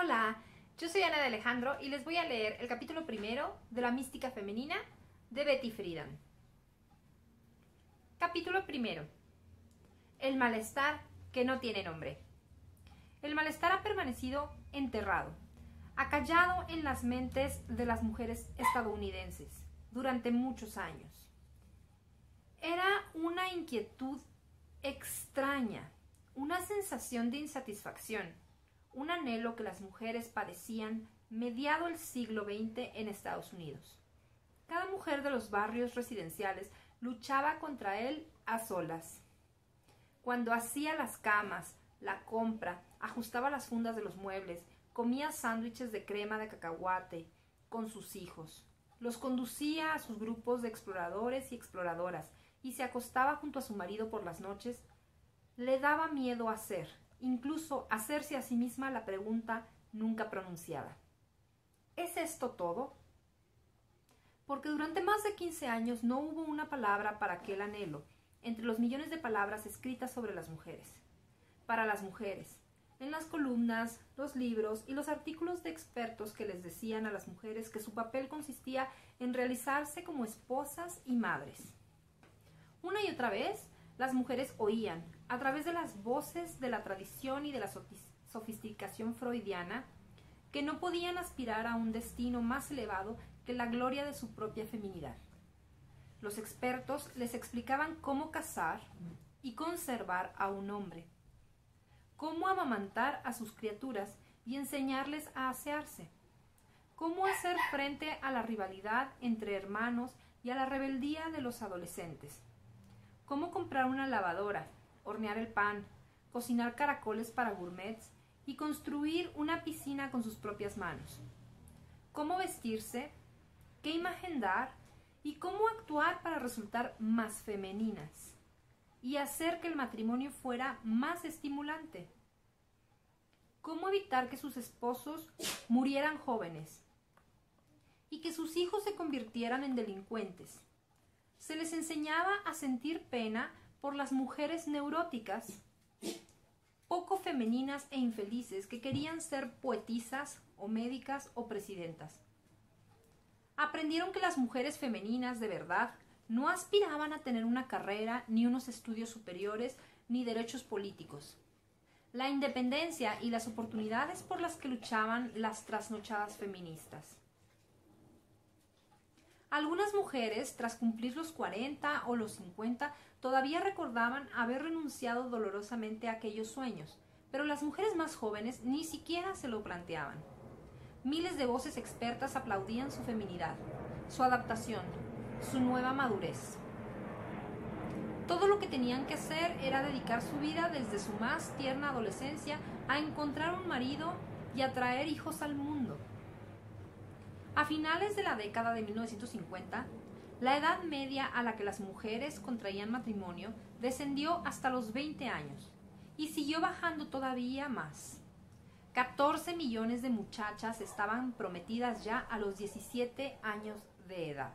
Hola, yo soy Ana de Alejandro y les voy a leer el capítulo primero de La mística femenina de Betty Friedan. Capítulo primero. El malestar que no tiene nombre. El malestar ha permanecido enterrado, acallado en las mentes de las mujeres estadounidenses durante muchos años. Era una inquietud extraña, una sensación de insatisfacción, un anhelo que las mujeres padecían mediado el siglo XX en Estados Unidos. Cada mujer de los barrios residenciales luchaba contra él a solas. Cuando hacía las camas, la compra, ajustaba las fundas de los muebles, comía sándwiches de crema de cacahuate con sus hijos, los conducía a sus grupos de exploradores y exploradoras y se acostaba junto a su marido por las noches, le daba miedo hacer, incluso hacerse a sí misma la pregunta nunca pronunciada: ¿es esto todo? Porque durante más de 15 años no hubo una palabra para aquel anhelo, entre los millones de palabras escritas sobre las mujeres. Para las mujeres, en las columnas, los libros y los artículos de expertos que les decían a las mujeres que su papel consistía en realizarse como esposas y madres. Una y otra vez, las mujeres oían, a través de las voces de la tradición y de la sofisticación freudiana, que no podían aspirar a un destino más elevado que la gloria de su propia feminidad. Los expertos les explicaban cómo casar y conservar a un hombre, cómo amamantar a sus criaturas y enseñarles a asearse, cómo hacer frente a la rivalidad entre hermanos y a la rebeldía de los adolescentes, cómo comprar una lavadora, hornear el pan, cocinar caracoles para gourmets y construir una piscina con sus propias manos, cómo vestirse, qué imagen dar y cómo actuar para resultar más femeninas y hacer que el matrimonio fuera más estimulante, cómo evitar que sus esposos murieran jóvenes y que sus hijos se convirtieran en delincuentes. Se les enseñaba a sentir pena por las mujeres neuróticas, poco femeninas e infelices que querían ser poetisas o médicas o presidentas. Aprendieron que las mujeres femeninas de verdad no aspiraban a tener una carrera, ni unos estudios superiores, ni derechos políticos. La independencia y las oportunidades por las que luchaban las trasnochadas feministas. Algunas mujeres, tras cumplir los 40 o los 50, todavía recordaban haber renunciado dolorosamente a aquellos sueños, pero las mujeres más jóvenes ni siquiera se lo planteaban. Miles de voces expertas aplaudían su feminidad, su adaptación, su nueva madurez. Todo lo que tenían que hacer era dedicar su vida desde su más tierna adolescencia a encontrar un marido y a traer hijos al mundo. A finales de la década de 1950, la edad media a la que las mujeres contraían matrimonio descendió hasta los 20 años y siguió bajando todavía más. 14 millones de muchachas estaban prometidas ya a los 17 años de edad.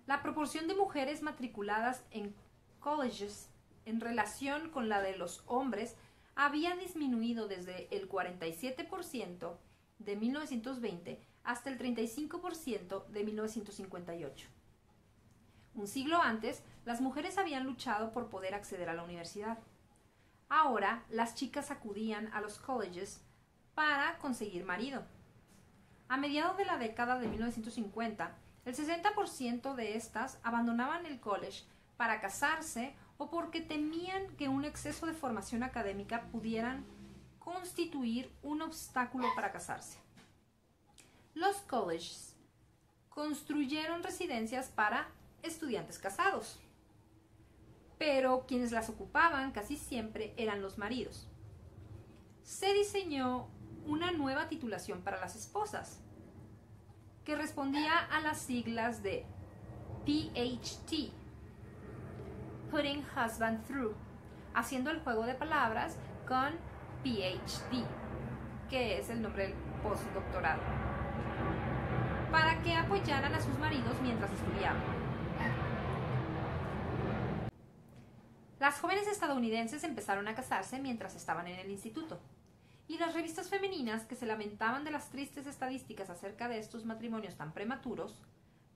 La proporción de mujeres matriculadas en colleges en relación con la de los hombres había disminuido desde el 47% de 1920 hasta el 35% de 1958. Un siglo antes, las mujeres habían luchado por poder acceder a la universidad. Ahora, las chicas acudían a los colleges para conseguir marido. A mediados de la década de 1950, el 60% de estas abandonaban el college para casarse o porque temían que un exceso de formación académica pudieran constituir un obstáculo para casarse. Los colleges construyeron residencias para estudiantes casados, pero quienes las ocupaban casi siempre eran los maridos. Se diseñó una nueva titulación para las esposas, que respondía a las siglas de PhD, Putting Husband Through, haciendo el juego de palabras con PhD, que es el nombre del postdoctorado, para que apoyaran a sus maridos mientras estudiaban. Las jóvenes estadounidenses empezaron a casarse mientras estaban en el instituto, y las revistas femeninas, que se lamentaban de las tristes estadísticas acerca de estos matrimonios tan prematuros,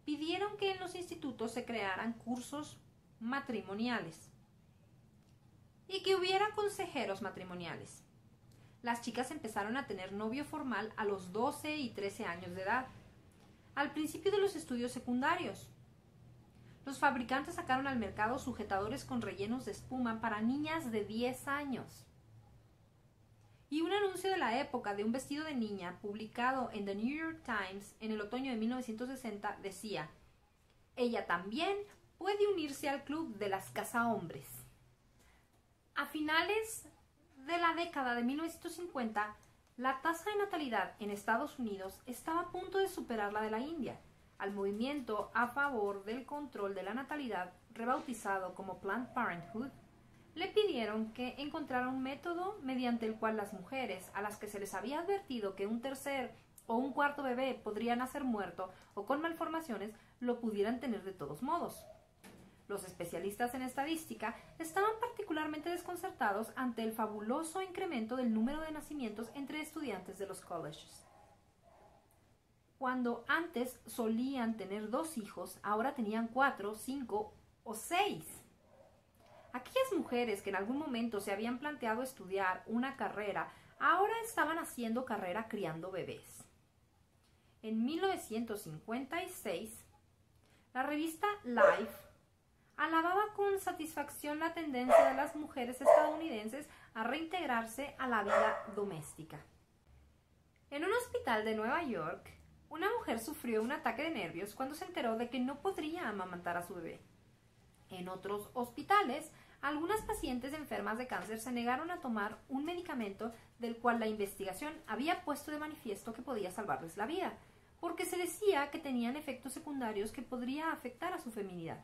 pidieron que en los institutos se crearan cursos matrimoniales y que hubiera consejeros matrimoniales. Las chicas empezaron a tener novio formal a los 12 y 13 años de edad, al principio de los estudios secundarios. Los fabricantes sacaron al mercado sujetadores con rellenos de espuma para niñas de 10 años. Y un anuncio de la época de un vestido de niña publicado en The New York Times en el otoño de 1960 decía: ella también puede unirse al club de las cazahombres. A finales de la década de 1950, la tasa de natalidad en Estados Unidos estaba a punto de superar la de la India. Al movimiento a favor del control de la natalidad, rebautizado como Planned Parenthood, le pidieron que encontrara un método mediante el cual las mujeres, a las que se les había advertido que un tercer o un cuarto bebé podría nacer muerto o con malformaciones, lo pudieran tener de todos modos. Los especialistas en estadística estaban particularmente desconcertados ante el fabuloso incremento del número de nacimientos entre estudiantes de los colleges. Cuando antes solían tener 2 hijos, ahora tenían 4, 5 o 6. Aquellas mujeres que en algún momento se habían planteado estudiar una carrera, ahora estaban haciendo carrera criando bebés. En 1956, la revista Life alababa con satisfacción la tendencia de las mujeres estadounidenses a reintegrarse a la vida doméstica. En un hospital de Nueva York, una mujer sufrió un ataque de nervios cuando se enteró de que no podría amamantar a su bebé. En otros hospitales, algunas pacientes enfermas de cáncer se negaron a tomar un medicamento del cual la investigación había puesto de manifiesto que podía salvarles la vida, porque se decía que tenían efectos secundarios que podrían afectar a su feminidad.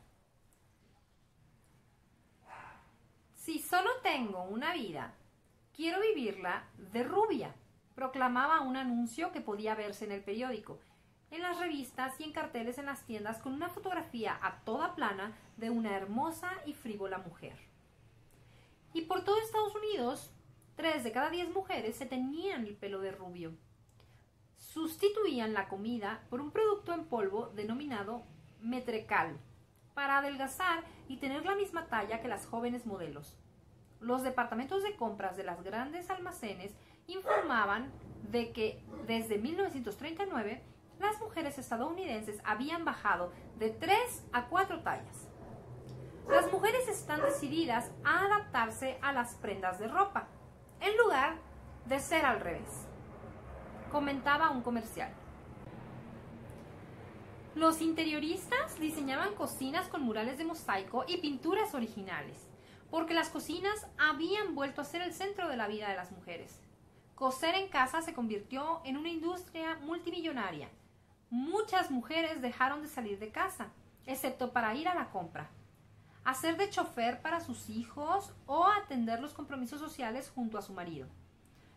Si solo tengo una vida, quiero vivirla de rubia, proclamaba un anuncio que podía verse en el periódico, en las revistas y en carteles en las tiendas con una fotografía a toda plana de una hermosa y frívola mujer. Y por todo Estados Unidos, 3 de cada 10 mujeres se teñían el pelo de rubio. Sustituían la comida por un producto en polvo denominado Metrecal, para adelgazar y tener la misma talla que las jóvenes modelos. Los departamentos de compras de los grandes almacenes informaban de que desde 1939 las mujeres estadounidenses habían bajado de 3 a 4 tallas. Las mujeres están decididas a adaptarse a las prendas de ropa, en lugar de ser al revés, comentaba un comercial. Los interioristas diseñaban cocinas con murales de mosaico y pinturas originales, porque las cocinas habían vuelto a ser el centro de la vida de las mujeres. Coser en casa se convirtió en una industria multimillonaria. Muchas mujeres dejaron de salir de casa, excepto para ir a la compra, hacer de chofer para sus hijos o atender los compromisos sociales junto a su marido.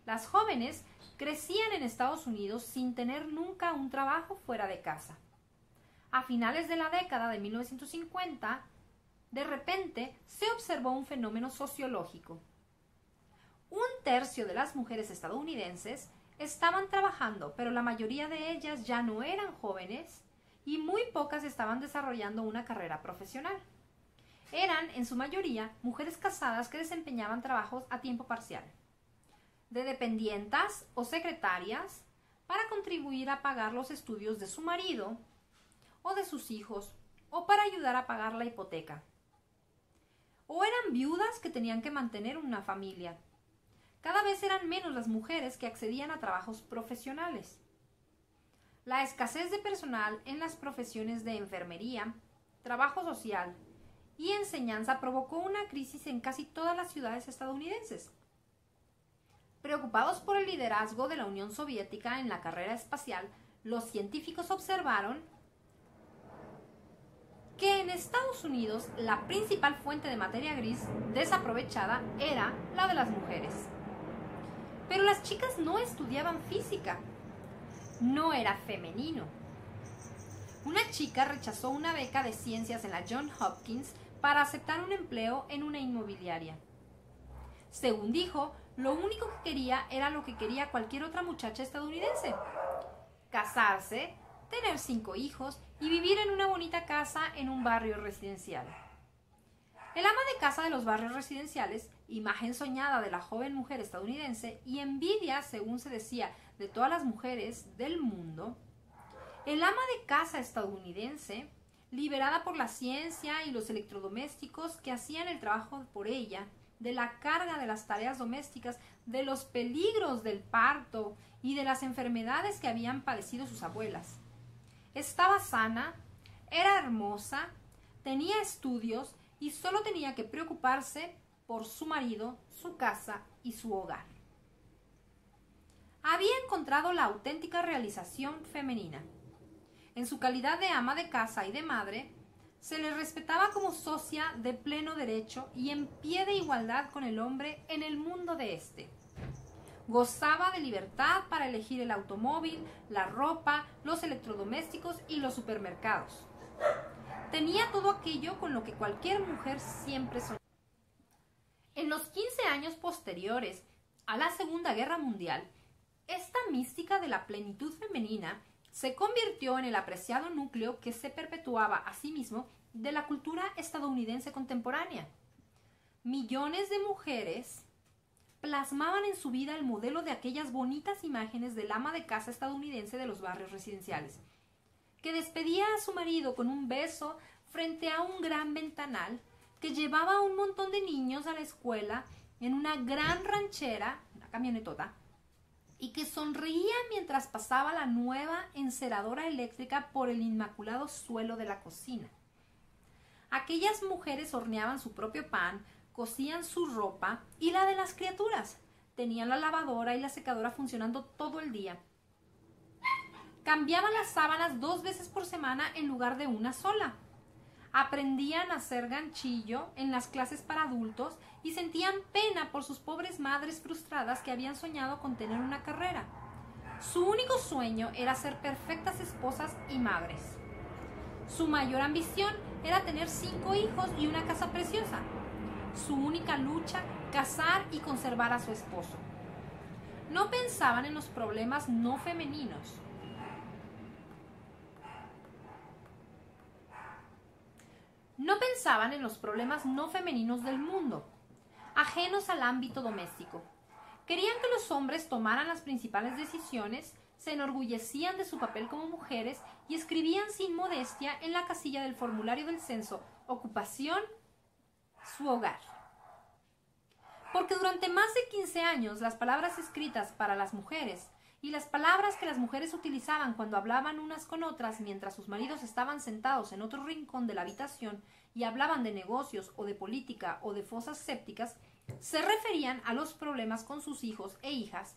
Las jóvenes crecían en Estados Unidos sin tener nunca un trabajo fuera de casa. A finales de la década de 1950, de repente se observó un fenómeno sociológico. 1/3 de las mujeres estadounidenses estaban trabajando, pero la mayoría de ellas ya no eran jóvenes y muy pocas estaban desarrollando una carrera profesional. Eran, en su mayoría, mujeres casadas que desempeñaban trabajos a tiempo parcial, de dependientas o secretarias, para contribuir a pagar los estudios de su marido o de sus hijos, o para ayudar a pagar la hipoteca. O eran viudas que tenían que mantener una familia. Cada vez eran menos las mujeres que accedían a trabajos profesionales. La escasez de personal en las profesiones de enfermería, trabajo social y enseñanza provocó una crisis en casi todas las ciudades estadounidenses. Preocupados por el liderazgo de la Unión Soviética en la carrera espacial, los científicos observaron que en Estados Unidos la principal fuente de materia gris desaprovechada era la de las mujeres. Pero las chicas no estudiaban física. No era femenino. Una chica rechazó una beca de ciencias en la Johns Hopkins para aceptar un empleo en una inmobiliaria. Según dijo, Lo único que quería era lo que quería cualquier otra muchacha estadounidense: casarse, tener 5 hijos y vivir en una bonita casa en un barrio residencial. El ama de casa de los barrios residenciales, imagen soñada de la joven mujer estadounidense y envidia, según se decía, de todas las mujeres del mundo, el ama de casa estadounidense, liberada por la ciencia y los electrodomésticos que hacían el trabajo por ella, de la carga de las tareas domésticas, de los peligros del parto y de las enfermedades que habían padecido sus abuelas. Estaba sana, era hermosa, tenía estudios y solo tenía que preocuparse por su marido, su casa y su hogar. Había encontrado la auténtica realización femenina. En su calidad de ama de casa y de madre, se le respetaba como socia de pleno derecho y en pie de igualdad con el hombre en el mundo de éste. Gozaba de libertad para elegir el automóvil, la ropa, los electrodomésticos y los supermercados. Tenía todo aquello con lo que cualquier mujer siempre soñaba. En los 15 años posteriores a la Segunda Guerra Mundial, esta mística de la plenitud femenina se convirtió en el apreciado núcleo que se perpetuaba a sí mismo de la cultura estadounidense contemporánea. Millones de mujeres plasmaban en su vida el modelo de aquellas bonitas imágenes del ama de casa estadounidense de los barrios residenciales, que despedía a su marido con un beso frente a un gran ventanal, que llevaba a un montón de niños a la escuela en una gran ranchera, una camionetota, y que sonreía mientras pasaba la nueva enceradora eléctrica por el inmaculado suelo de la cocina. Aquellas mujeres horneaban su propio pan, cosían su ropa y la de las criaturas. Tenían la lavadora y la secadora funcionando todo el día. Cambiaban las sábanas 2 veces por semana en lugar de una sola. Aprendían a hacer ganchillo en las clases para adultos y sentían pena por sus pobres madres frustradas que habían soñado con tener una carrera. Su único sueño era ser perfectas esposas y madres. Su mayor ambición era tener 5 hijos y una casa preciosa. Su única lucha, casar y conservar a su esposo. No pensaban en los problemas no femeninos. No pensaban en los problemas no femeninos del mundo, ajenos al ámbito doméstico. Querían que los hombres tomaran las principales decisiones, se enorgullecían de su papel como mujeres y escribían sin modestia en la casilla del formulario del censo: ocupación, su hogar. Porque durante más de 15 años las palabras escritas para las mujeres y las palabras que las mujeres utilizaban cuando hablaban unas con otras mientras sus maridos estaban sentados en otro rincón de la habitación y hablaban de negocios o de política o de fosas sépticas, se referían a los problemas con sus hijos e hijas,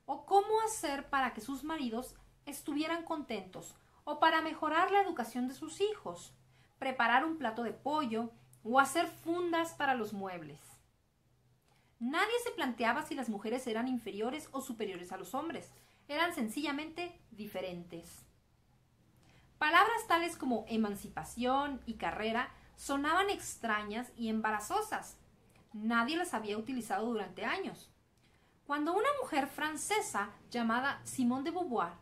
o cómo hacer para que sus maridos estuvieran contentos, o para mejorar la educación de sus hijos, preparar un plato de pollo o hacer fundas para los muebles. Nadie se planteaba si las mujeres eran inferiores o superiores a los hombres. Eran sencillamente diferentes. Palabras tales como emancipación y carrera sonaban extrañas y embarazosas. Nadie las había utilizado durante años. Cuando una mujer francesa llamada Simone de Beauvoir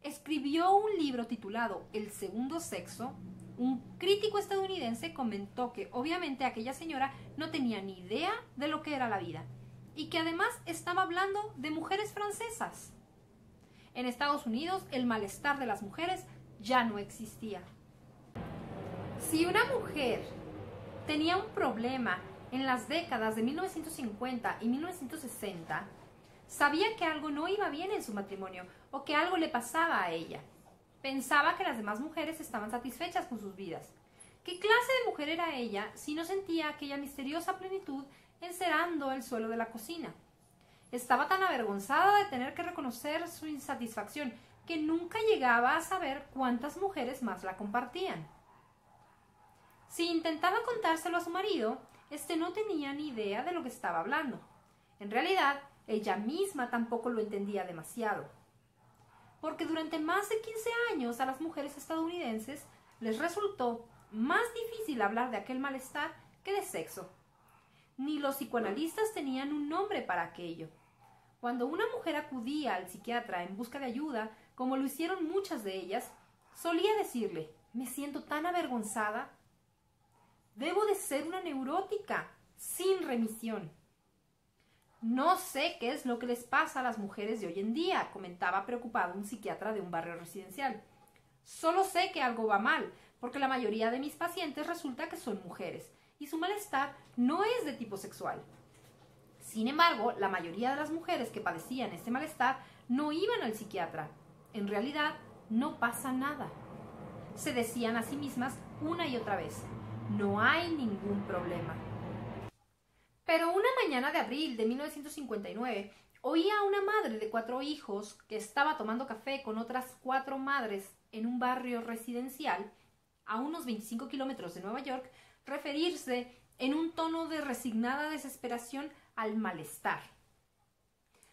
escribió un libro titulado El segundo sexo, un crítico estadounidense comentó que obviamente aquella señora no tenía ni idea de lo que era la vida y que además estaba hablando de mujeres francesas. En Estados Unidos el malestar de las mujeres ya no existía. Si una mujer tenía un problema en las décadas de 1950 y 1960, sabía que algo no iba bien en su matrimonio o que algo le pasaba a ella. Pensaba que las demás mujeres estaban satisfechas con sus vidas. ¿Qué clase de mujer era ella si no sentía aquella misteriosa plenitud encerando el suelo de la cocina? Estaba tan avergonzada de tener que reconocer su insatisfacción que nunca llegaba a saber cuántas mujeres más la compartían. Si intentaba contárselo a su marido, este no tenía ni idea de lo que estaba hablando. En realidad, ella misma tampoco lo entendía demasiado. Porque durante más de 15 años a las mujeres estadounidenses les resultó más difícil hablar de aquel malestar que de sexo. ni los psicoanalistas tenían un nombre para aquello. Cuando una mujer acudía al psiquiatra en busca de ayuda, como lo hicieron muchas de ellas, solía decirle: «Me siento tan avergonzada. Debo de ser una neurótica, sin remisión». «No sé qué es lo que les pasa a las mujeres de hoy en día», comentaba preocupado un psiquiatra de un barrio residencial. «Solo sé que algo va mal, porque la mayoría de mis pacientes resulta que son mujeres, y su malestar no es de tipo sexual». Sin embargo, la mayoría de las mujeres que padecían este malestar no iban al psiquiatra. En realidad, no pasa nada. Se decían a sí mismas una y otra vez: «No hay ningún problema». Pero una mañana de abril de 1959, oía a una madre de 4 hijos que estaba tomando café con otras 4 madres en un barrio residencial a unos 25 kilómetros de Nueva York referirse en un tono de resignada desesperación al malestar.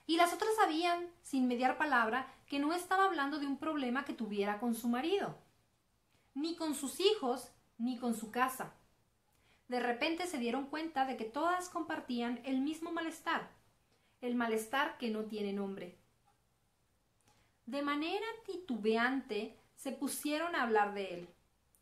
Y las otras sabían, sin mediar palabra, que no estaba hablando de un problema que tuviera con su marido, ni con sus hijos, ni con su casa. De repente se dieron cuenta de que todas compartían el mismo malestar, el malestar que no tiene nombre. De manera titubeante se pusieron a hablar de él.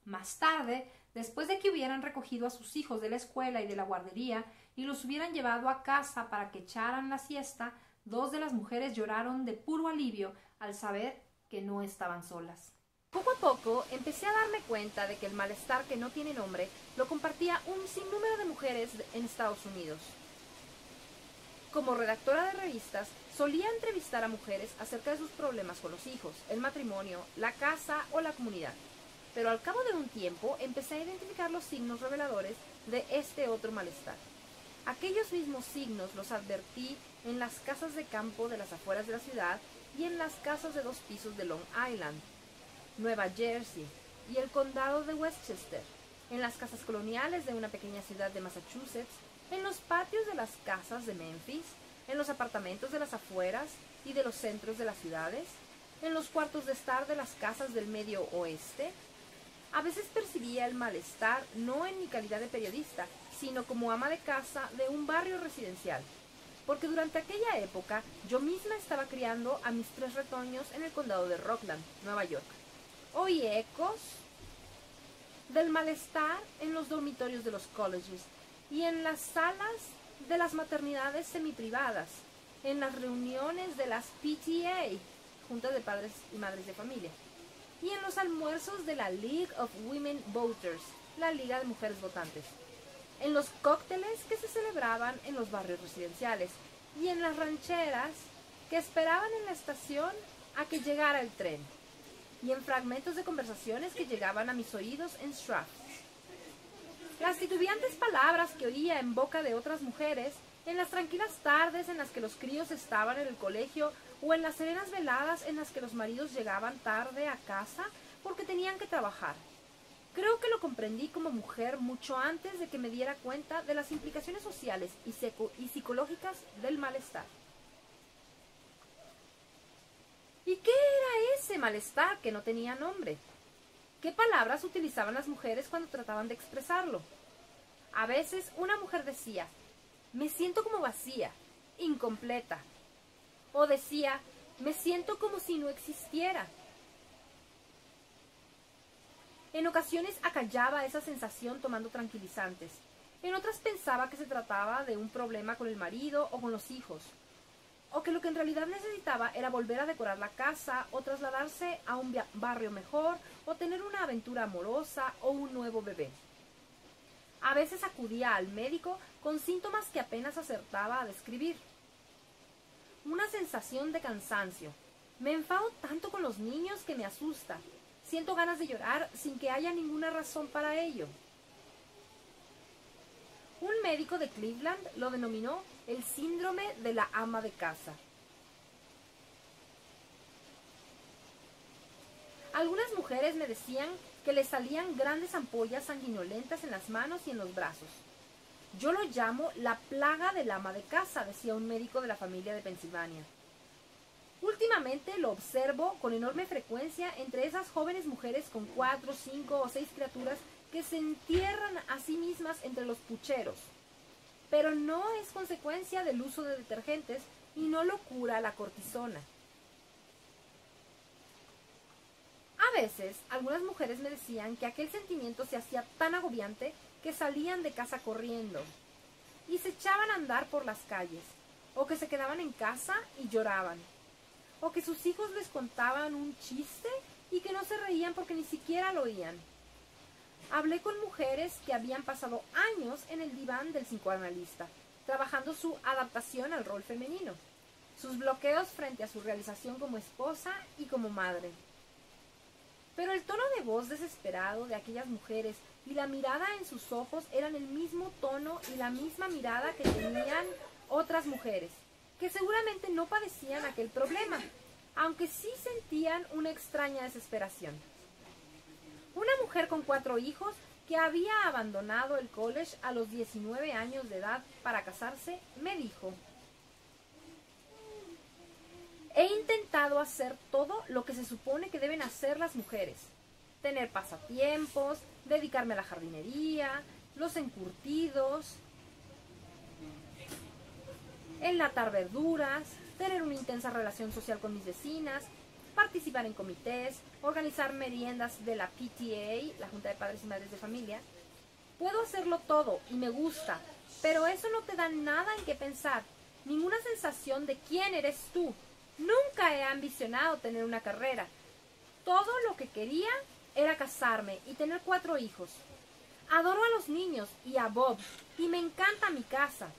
Más tarde, después de que hubieran recogido a sus hijos de la escuela y de la guardería y los hubieran llevado a casa para que echaran la siesta, 2 de las mujeres lloraron de puro alivio al saber que no estaban solas. Poco a poco empecé a darme cuenta de que el malestar que no tiene nombre lo compartía un sinnúmero de mujeres en Estados Unidos. Como redactora de revistas, solía entrevistar a mujeres acerca de sus problemas con los hijos, el matrimonio, la casa o la comunidad. Pero al cabo de un tiempo empecé a identificar los signos reveladores de este otro malestar. Aquellos mismos signos los advertí en las casas de campo de las afueras de la ciudad y en las casas de 2 pisos de Long Island, Nueva Jersey y el condado de Westchester, en las casas coloniales de una pequeña ciudad de Massachusetts, en los patios de las casas de Memphis, en los apartamentos de las afueras y de los centros de las ciudades, en los cuartos de estar de las casas del Medio Oeste. A veces percibía el malestar no en mi calidad de periodista, sino como ama de casa de un barrio residencial, porque durante aquella época yo misma estaba criando a mis 3 retoños en el condado de Rockland, Nueva York. Oí ecos del malestar en los dormitorios de los colleges y en las salas de las maternidades semiprivadas, en las reuniones de las PTA, juntas de padres y madres de familia, y en los almuerzos de la League of Women Voters, la Liga de Mujeres Votantes, en los cócteles que se celebraban en los barrios residenciales y en las rancheras que esperaban en la estación a que llegara el tren, y en fragmentos de conversaciones que llegaban a mis oídos en Strath. Las titubeantes palabras que oía en boca de otras mujeres, en las tranquilas tardes en las que los críos estaban en el colegio o en las serenas veladas en las que los maridos llegaban tarde a casa porque tenían que trabajar. Creo que lo comprendí como mujer mucho antes de que me diera cuenta de las implicaciones sociales y psicológicas del malestar. ¿Y qué era ese malestar que no tenía nombre? ¿Qué palabras utilizaban las mujeres cuando trataban de expresarlo? A veces una mujer decía: «Me siento como vacía, incompleta». O decía: «Me siento como si no existiera». En ocasiones acallaba esa sensación tomando tranquilizantes. En otras pensaba que se trataba de un problema con el marido o con los hijos, o que lo que en realidad necesitaba era volver a decorar la casa o trasladarse a un barrio mejor o tener una aventura amorosa o un nuevo bebé. A veces acudía al médico con síntomas que apenas acertaba a describir. Una sensación de cansancio. Me enfado tanto con los niños que me asusta. Siento ganas de llorar sin que haya ninguna razón para ello. Un médico de Cleveland lo denominó el síndrome de la ama de casa. Algunas mujeres me decían que les salían grandes ampollas sanguinolentas en las manos y en los brazos. Yo lo llamo la plaga del ama de casa, decía un médico de la familia de Pensilvania. Últimamente lo observo con enorme frecuencia entre esas jóvenes mujeres con 4, 5 o 6 criaturas que se entierran a sí mismas entre los pucheros. pero no es consecuencia del uso de detergentes y no lo cura la cortisona. A veces, algunas mujeres me decían que aquel sentimiento se hacía tan agobiante que salían de casa corriendo y se echaban a andar por las calles, o que se quedaban en casa y lloraban, o que sus hijos les contaban un chiste y que no se reían porque ni siquiera lo oían. Hablé con mujeres que habían pasado años en el diván del psicoanalista, trabajando su adaptación al rol femenino, sus bloqueos frente a su realización como esposa y como madre. Pero el tono de voz desesperado de aquellas mujeres y la mirada en sus ojos eran el mismo tono y la misma mirada que tenían otras mujeres, que seguramente no padecían aquel problema, aunque sí sentían una extraña desesperación. Una mujer con 4 hijos que había abandonado el college a los 19 años de edad para casarse, me dijo: he intentado hacer todo lo que se supone que deben hacer las mujeres. Tener pasatiempos, dedicarme a la jardinería, los encurtidos, enlatar verduras, tener una intensa relación social con mis vecinas, participar en comités, organizar meriendas de la PTA, la Junta de Padres y Madres de Familia. Puedo hacerlo todo y me gusta, pero eso no te da nada en qué pensar, ninguna sensación de quién eres tú. Nunca he ambicionado tener una carrera. Todo lo que quería era casarme y tener 4 hijos. Adoro a los niños y a Bob, y me encanta mi casa.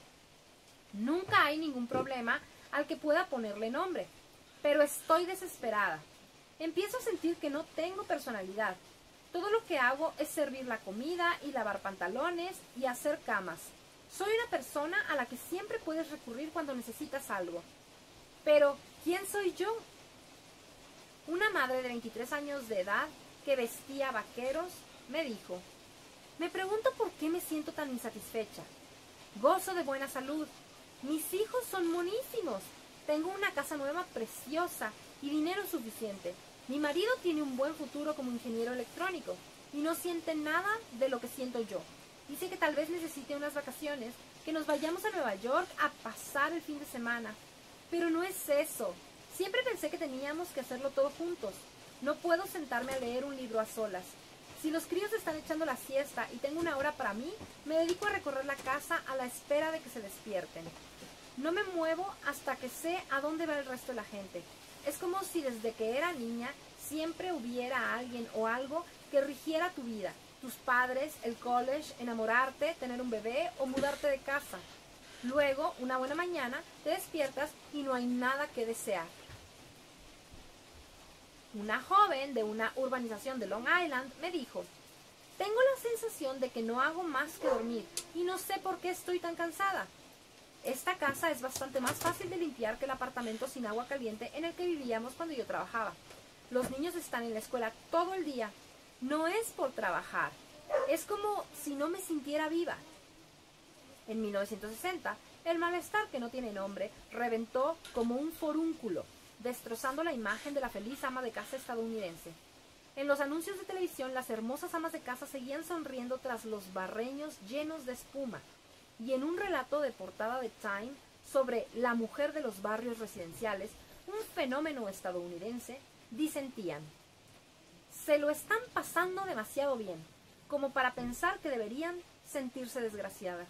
Nunca hay ningún problema al que pueda ponerle nombre, pero estoy desesperada. Empiezo a sentir que no tengo personalidad. Todo lo que hago es servir la comida y lavar pantalones y hacer camas. Soy una persona a la que siempre puedes recurrir cuando necesitas algo. Pero, ¿quién soy yo? Una madre de 23 años de edad que vestía vaqueros me dijo: me pregunto por qué me siento tan insatisfecha. Gozo de buena salud. Mis hijos son monísimos. Tengo una casa nueva preciosa y dinero suficiente. Mi marido tiene un buen futuro como ingeniero electrónico y no siente nada de lo que siento yo. Dice que tal vez necesite unas vacaciones, que nos vayamos a Nueva York a pasar el fin de semana. Pero no es eso. Siempre pensé que teníamos que hacerlo todo juntos. No puedo sentarme a leer un libro a solas. Si los críos están echando la siesta y tengo una hora para mí, me dedico a recorrer la casa a la espera de que se despierten. No me muevo hasta que sé a dónde va el resto de la gente. Es como si desde que era niña siempre hubiera alguien o algo que rigiera tu vida. Tus padres, el college, enamorarte, tener un bebé o mudarte de casa. Luego, una buena mañana, te despiertas y no hay nada que desear. Una joven de una urbanización de Long Island me dijo: tengo la sensación de que no hago más que dormir y no sé por qué estoy tan cansada. Esta casa es bastante más fácil de limpiar que el apartamento sin agua caliente en el que vivíamos cuando yo trabajaba. Los niños están en la escuela todo el día. No es por trabajar. Es como si no me sintiera viva. En 1960, el malestar que no tiene nombre reventó como un forúnculo, destrozando la imagen de la feliz ama de casa estadounidense. En los anuncios de televisión, las hermosas amas de casa seguían sonriendo tras los barreños llenos de espuma. Y en un relato de portada de Time sobre la mujer de los barrios residenciales, un fenómeno estadounidense, disentían: se lo están pasando demasiado bien, como para pensar que deberían sentirse desgraciadas.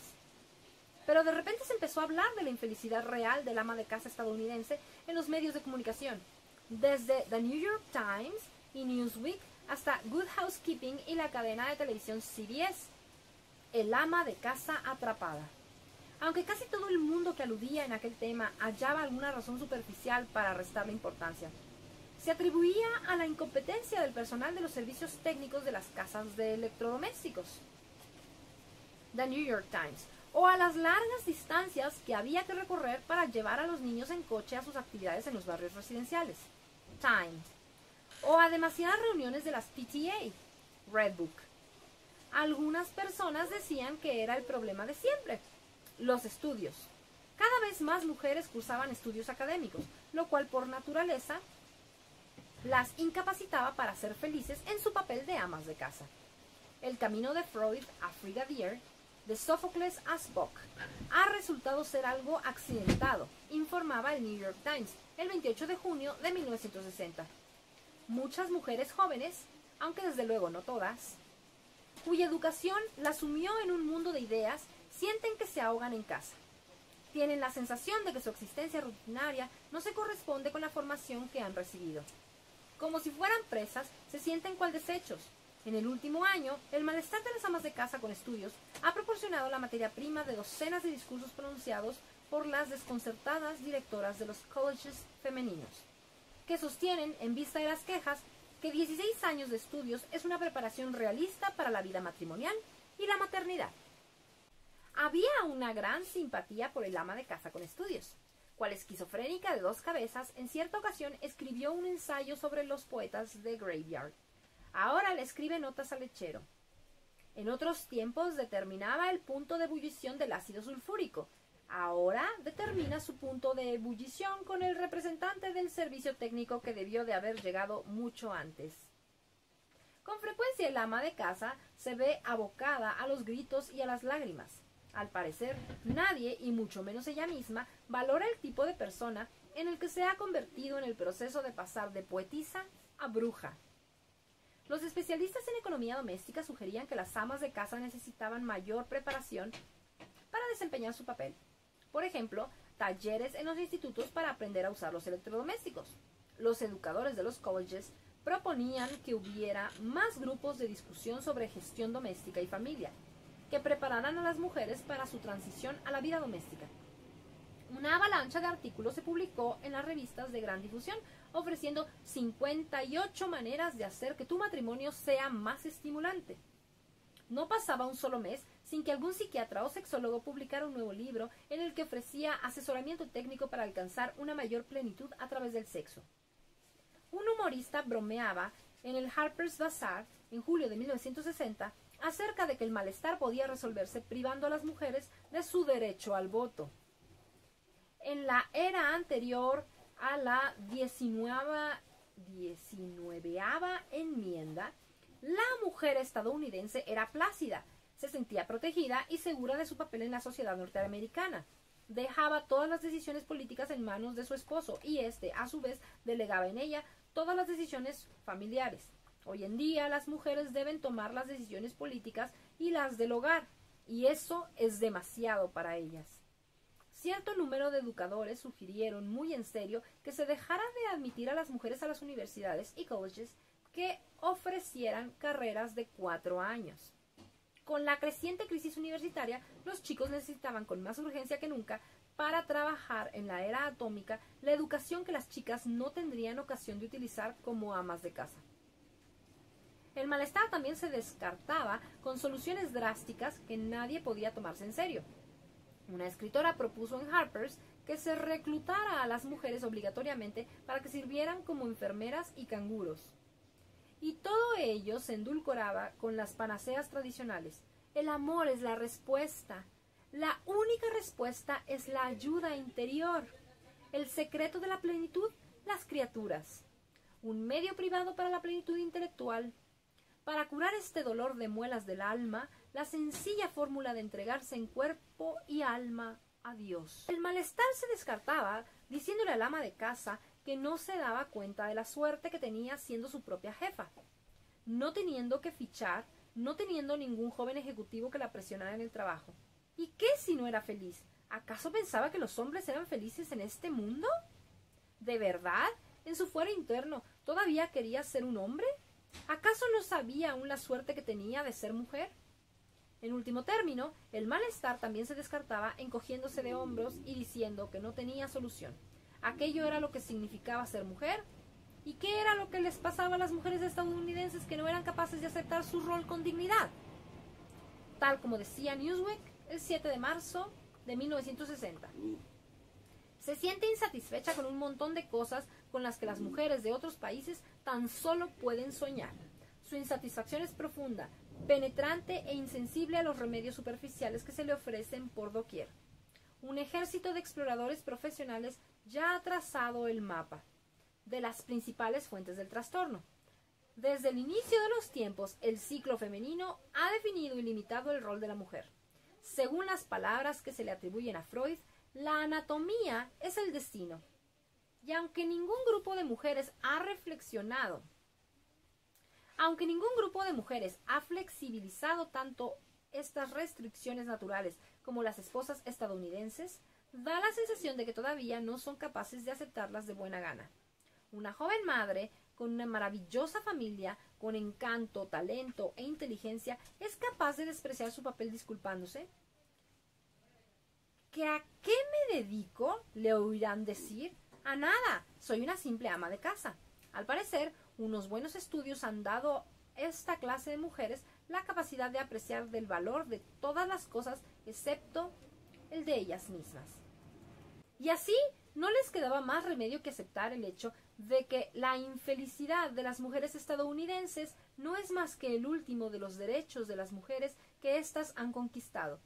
Pero de repente se empezó a hablar de la infelicidad real del ama de casa estadounidense en los medios de comunicación, desde The New York Times y Newsweek hasta Good Housekeeping y la cadena de televisión CBS. El ama de casa atrapada. Aunque casi todo el mundo que aludía en aquel tema hallaba alguna razón superficial para restarle importancia, se atribuía a la incompetencia del personal de los servicios técnicos de las casas de electrodomésticos, The New York Times, o a las largas distancias que había que recorrer para llevar a los niños en coche a sus actividades en los barrios residenciales, Times, o a demasiadas reuniones de las PTA, Redbook. Algunas personas decían que era el problema de siempre, los estudios. Cada vez más mujeres cursaban estudios académicos, lo cual por naturaleza las incapacitaba para ser felices en su papel de amas de casa. El camino de Freud a Frigadier de Sophocles a Spock, ha resultado ser algo accidentado, informaba el New York Times el 28 de junio de 1960. Muchas mujeres jóvenes, aunque desde luego no todas, cuya educación las sumió en un mundo de ideas, sienten que se ahogan en casa. Tienen la sensación de que su existencia rutinaria no se corresponde con la formación que han recibido. Como si fueran presas, se sienten cual desechos. En el último año, el malestar de las amas de casa con estudios ha proporcionado la materia prima de docenas de discursos pronunciados por las desconcertadas directoras de los colleges femeninos, que sostienen, en vista de las quejas, que 16 años de estudios es una preparación realista para la vida matrimonial y la maternidad. Había una gran simpatía por el ama de casa con estudios, cual esquizofrénica de dos cabezas, en cierta ocasión escribió un ensayo sobre los poetas de Graveyard. Ahora le escribe notas al lechero. En otros tiempos determinaba el punto de ebullición del ácido sulfúrico. Ahora determina su punto de ebullición con el representante del servicio técnico que debió de haber llegado mucho antes. Con frecuencia el ama de casa se ve abocada a los gritos y a las lágrimas. Al parecer, nadie, y mucho menos ella misma, valora el tipo de persona en el que se ha convertido en el proceso de pasar de poetisa a bruja. Los especialistas en economía doméstica sugerían que las amas de casa necesitaban mayor preparación para desempeñar su papel. Por ejemplo, talleres en los institutos para aprender a usar los electrodomésticos. Los educadores de los colleges proponían que hubiera más grupos de discusión sobre gestión doméstica y familia, que prepararan a las mujeres para su transición a la vida doméstica. Una avalancha de artículos se publicó en las revistas de gran difusión, ofreciendo 58 maneras de hacer que tu matrimonio sea más estimulante. No pasaba un solo mes sin que algún psiquiatra o sexólogo publicara un nuevo libro en el que ofrecía asesoramiento técnico para alcanzar una mayor plenitud a través del sexo. Un humorista bromeaba en el Harper's Bazaar en julio de 1960 acerca de que el malestar podía resolverse privando a las mujeres de su derecho al voto. En la era anterior a la 19ª enmienda, la mujer estadounidense era plácida, se sentía protegida y segura de su papel en la sociedad norteamericana. Dejaba todas las decisiones políticas en manos de su esposo y éste, a su vez, delegaba en ella todas las decisiones familiares. Hoy en día las mujeres deben tomar las decisiones políticas y las del hogar, y eso es demasiado para ellas. Cierto número de educadores sugirieron muy en serio que se dejara de admitir a las mujeres a las universidades y colleges que ofrecieran carreras de 4 años. Con la creciente crisis universitaria, los chicos necesitaban con más urgencia que nunca para trabajar en la era atómica la educación que las chicas no tendrían ocasión de utilizar como amas de casa. El malestar también se descartaba con soluciones drásticas que nadie podía tomarse en serio. Una escritora propuso en Harper's que se reclutara a las mujeres obligatoriamente para que sirvieran como enfermeras y canguros. Y todo ello se endulcoraba con las panaceas tradicionales. El amor es la respuesta. La única respuesta es la ayuda interior. El secreto de la plenitud, las criaturas. Un medio privado para la plenitud intelectual. Para curar este dolor de muelas del alma, la sencilla fórmula de entregarse en cuerpo y alma a Dios. El malestar se descartaba diciéndole al ama de casa que no se daba cuenta de la suerte que tenía siendo su propia jefa, no teniendo que fichar, no teniendo ningún joven ejecutivo que la presionara en el trabajo. ¿Y qué si no era feliz? ¿Acaso pensaba que los hombres eran felices en este mundo? ¿De verdad? ¿En su fuero interno todavía quería ser un hombre? ¿Acaso no sabía aún la suerte que tenía de ser mujer? En último término, el malestar también se descartaba encogiéndose de hombros y diciendo que no tenía solución. Aquello era lo que significaba ser mujer. ¿Y qué era lo que les pasaba a las mujeres estadounidenses que no eran capaces de aceptar su rol con dignidad? Tal como decía Newsweek el 7 de marzo de 1960. Se siente insatisfecha con un montón de cosas con las que las mujeres de otros países tan solo pueden soñar. Su insatisfacción es profunda, penetrante e insensible a los remedios superficiales que se le ofrecen por doquier. Un ejército de exploradores profesionales ya ha trazado el mapa de las principales fuentes del trastorno. Desde el inicio de los tiempos, el ciclo femenino ha definido y limitado el rol de la mujer. Según las palabras que se le atribuyen a Freud, la anatomía es el destino. Y aunque ningún grupo de mujeres ha flexibilizado tanto estas restricciones naturales como las esposas estadounidenses, da la sensación de que todavía no son capaces de aceptarlas de buena gana. Una joven madre con una maravillosa familia, con encanto, talento e inteligencia, ¿es capaz de despreciar su papel disculpándose? ¿Que a qué me dedico? Le oirán decir. A nada, soy una simple ama de casa. Al parecer, unos buenos estudios han dado a esta clase de mujeres la capacidad de apreciar del valor de todas las cosas excepto el de ellas mismas. Y así no les quedaba más remedio que aceptar el hecho de que la infelicidad de las mujeres estadounidenses no es más que el último de los derechos de las mujeres que éstas han conquistado,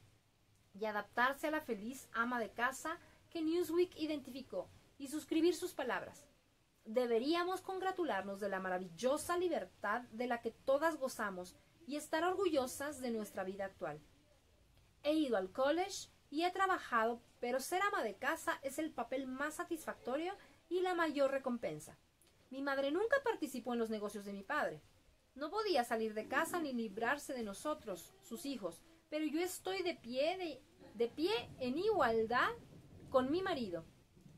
y adaptarse a la feliz ama de casa que Newsweek identificó y suscribir sus palabras. Deberíamos congratularnos de la maravillosa libertad de la que todas gozamos y estar orgullosas de nuestra vida actual. He ido al college y he trabajado, pero ser ama de casa es el papel más satisfactorio y la mayor recompensa. Mi madre nunca participó en los negocios de mi padre. No podía salir de casa ni librarse de nosotros, sus hijos, pero yo estoy de pie en igualdad con mi marido.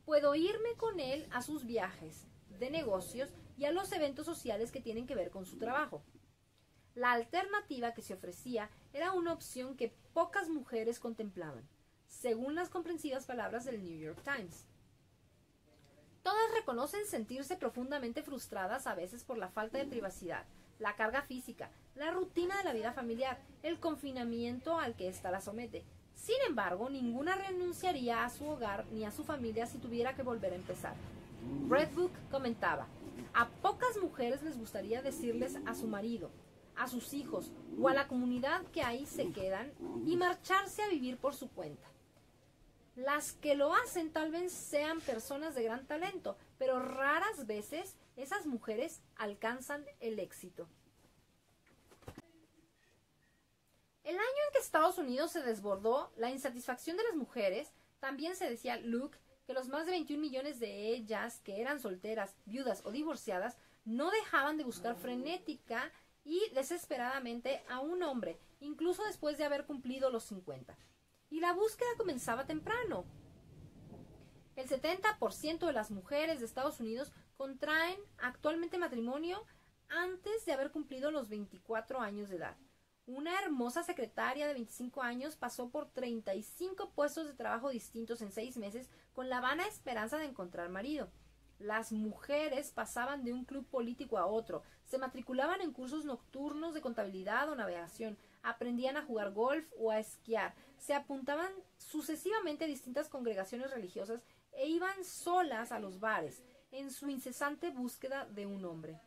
Puedo irme con él a sus viajes de negocios y a los eventos sociales que tienen que ver con su trabajo. La alternativa que se ofrecía era una opción que pocas mujeres contemplaban, según las comprensivas palabras del New York Times. Todas reconocen sentirse profundamente frustradas a veces por la falta de privacidad, la carga física, la rutina de la vida familiar, el confinamiento al que ésta la somete. Sin embargo, ninguna renunciaría a su hogar ni a su familia si tuviera que volver a empezar. Redbook comentaba: a pocas mujeres les gustaría decirles a su marido, a sus hijos o a la comunidad que ahí se quedan y marcharse a vivir por su cuenta. Las que lo hacen tal vez sean personas de gran talento, pero raras veces esas mujeres alcanzan el éxito. El año en que Estados Unidos se desbordó la insatisfacción de las mujeres, también se decía Luke que los más de 21 millones de ellas que eran solteras, viudas o divorciadas no dejaban de buscar frenética y desesperadamente a un hombre, incluso después de haber cumplido los 50. Y la búsqueda comenzaba temprano. El 70% de las mujeres de Estados Unidos contraen actualmente matrimonio antes de haber cumplido los 24 años de edad. Una hermosa secretaria de 25 años pasó por 35 puestos de trabajo distintos en 6 meses con la vana esperanza de encontrar marido. Las mujeres pasaban de un club político a otro, se matriculaban en cursos nocturnos de contabilidad o navegación, aprendían a jugar golf o a esquiar, se apuntaban sucesivamente a distintas congregaciones religiosas e iban solas a los bares, en su incesante búsqueda de un hombre.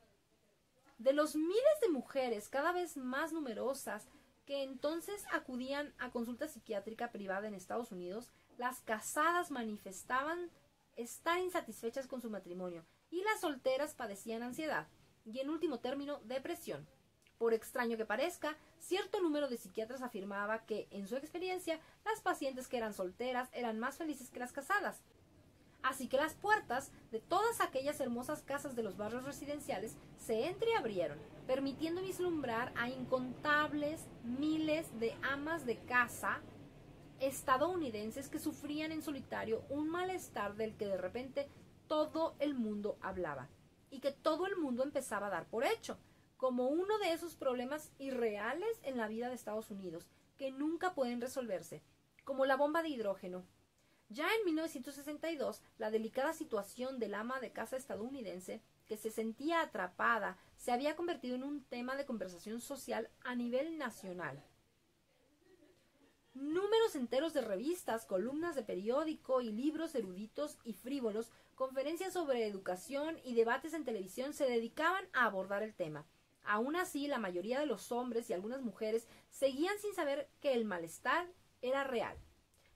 De los miles de mujeres cada vez más numerosas que entonces acudían a consulta psiquiátrica privada en Estados Unidos, las casadas manifestaban estar insatisfechas con su matrimonio y las solteras padecían ansiedad y, en último término, depresión. Por extraño que parezca, cierto número de psiquiatras afirmaba que, en su experiencia, las pacientes que eran solteras eran más felices que las casadas. Así que las puertas de todas aquellas hermosas casas de los barrios residenciales se entreabrieron, permitiendo vislumbrar a incontables miles de amas de casa estadounidenses que sufrían en solitario un malestar del que de repente todo el mundo hablaba y que todo el mundo empezaba a dar por hecho, como uno de esos problemas irreales en la vida de Estados Unidos que nunca pueden resolverse, como la bomba de hidrógeno. Ya en 1962, la delicada situación del ama de casa estadounidense, que se sentía atrapada, se había convertido en un tema de conversación social a nivel nacional. Números enteros de revistas, columnas de periódico y libros eruditos y frívolos, conferencias sobre educación y debates en televisión se dedicaban a abordar el tema. Aún así, la mayoría de los hombres y algunas mujeres seguían sin saber que el malestar era real.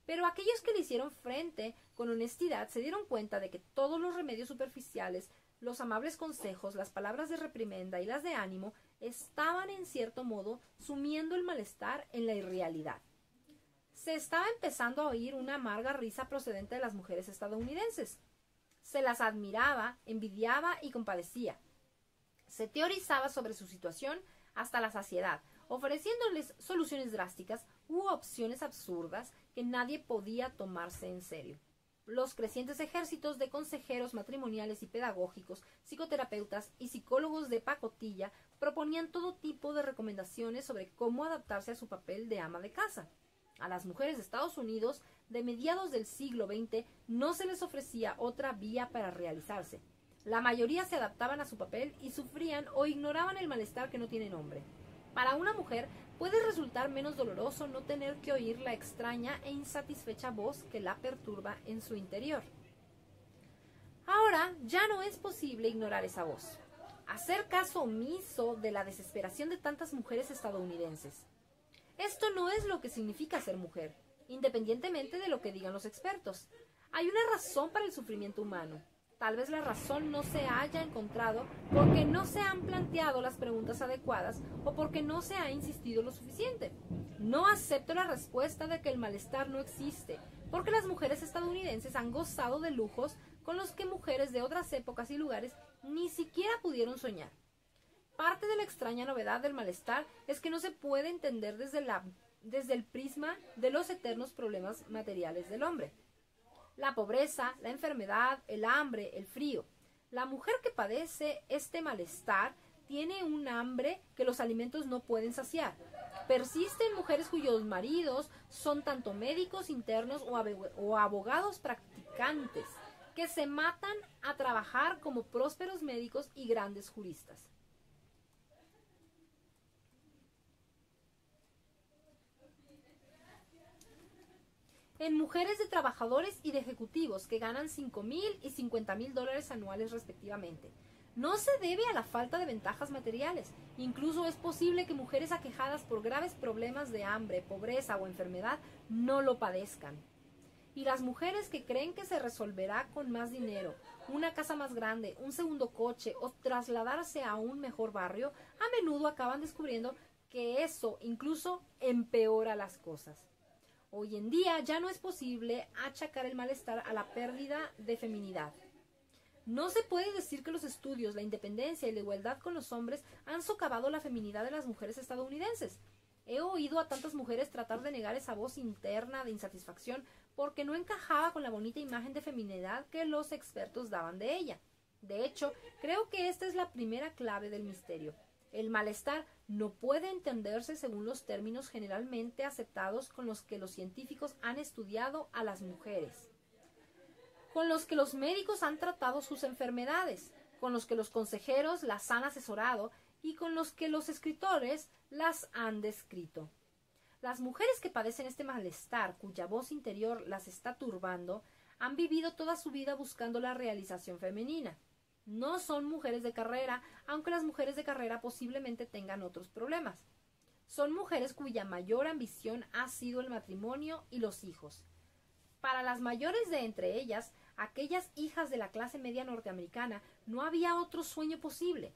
Pero aquellos que le hicieron frente con honestidad se dieron cuenta de que todos los remedios superficiales, los amables consejos, las palabras de reprimenda y las de ánimo estaban en cierto modo sumiendo el malestar en la irrealidad. Se estaba empezando a oír una amarga risa procedente de las mujeres estadounidenses. Se las admiraba, envidiaba y compadecía. Se teorizaba sobre su situación hasta la saciedad, ofreciéndoles soluciones drásticas u opciones absurdas que nadie podía tomarse en serio. Los crecientes ejércitos de consejeros matrimoniales y pedagógicos, psicoterapeutas y psicólogos de pacotilla proponían todo tipo de recomendaciones sobre cómo adaptarse a su papel de ama de casa. A las mujeres de Estados Unidos, de mediados del siglo XX, no se les ofrecía otra vía para realizarse. La mayoría se adaptaban a su papel y sufrían o ignoraban el malestar que no tiene nombre. Para una mujer puede resultar menos doloroso no tener que oír la extraña e insatisfecha voz que la perturba en su interior. Ahora ya no es posible ignorar esa voz, hacer caso omiso de la desesperación de tantas mujeres estadounidenses. Esto no es lo que significa ser mujer, independientemente de lo que digan los expertos. Hay una razón para el sufrimiento humano. Tal vez la razón no se haya encontrado porque no se han planteado las preguntas adecuadas o porque no se ha insistido lo suficiente. No acepto la respuesta de que el malestar no existe, porque las mujeres estadounidenses han gozado de lujos con los que mujeres de otras épocas y lugares ni siquiera pudieron soñar. Parte de la extraña novedad del malestar es que no se puede entender desde el prisma de los eternos problemas materiales del hombre. La pobreza, la enfermedad, el hambre, el frío. La mujer que padece este malestar tiene un hambre que los alimentos no pueden saciar. Persisten mujeres cuyos maridos son tanto médicos internos o abogados practicantes, que se matan a trabajar como prósperos médicos y grandes juristas. En mujeres de trabajadores y de ejecutivos que ganan $5,000 y $50,000 anuales respectivamente. No se debe a la falta de ventajas materiales. Incluso es posible que mujeres aquejadas por graves problemas de hambre, pobreza o enfermedad no lo padezcan. Y las mujeres que creen que se resolverá con más dinero, una casa más grande, un segundo coche o trasladarse a un mejor barrio, a menudo acaban descubriendo que eso incluso empeora las cosas. Hoy en día ya no es posible achacar el malestar a la pérdida de feminidad. No se puede decir que los estudios, la independencia y la igualdad con los hombres han socavado la feminidad de las mujeres estadounidenses. He oído a tantas mujeres tratar de negar esa voz interna de insatisfacción porque no encajaba con la bonita imagen de feminidad que los expertos daban de ella. De hecho, creo que esta es la primera clave del misterio. El malestar no puede entenderse según los términos generalmente aceptados con los que los científicos han estudiado a las mujeres, con los que los médicos han tratado sus enfermedades, con los que los consejeros las han asesorado y con los que los escritores las han descrito. Las mujeres que padecen este malestar, cuya voz interior las está turbando, han vivido toda su vida buscando la realización femenina. No son mujeres de carrera, aunque las mujeres de carrera posiblemente tengan otros problemas. Son mujeres cuya mayor ambición ha sido el matrimonio y los hijos. Para las mayores de entre ellas, aquellas hijas de la clase media norteamericana, no había otro sueño posible.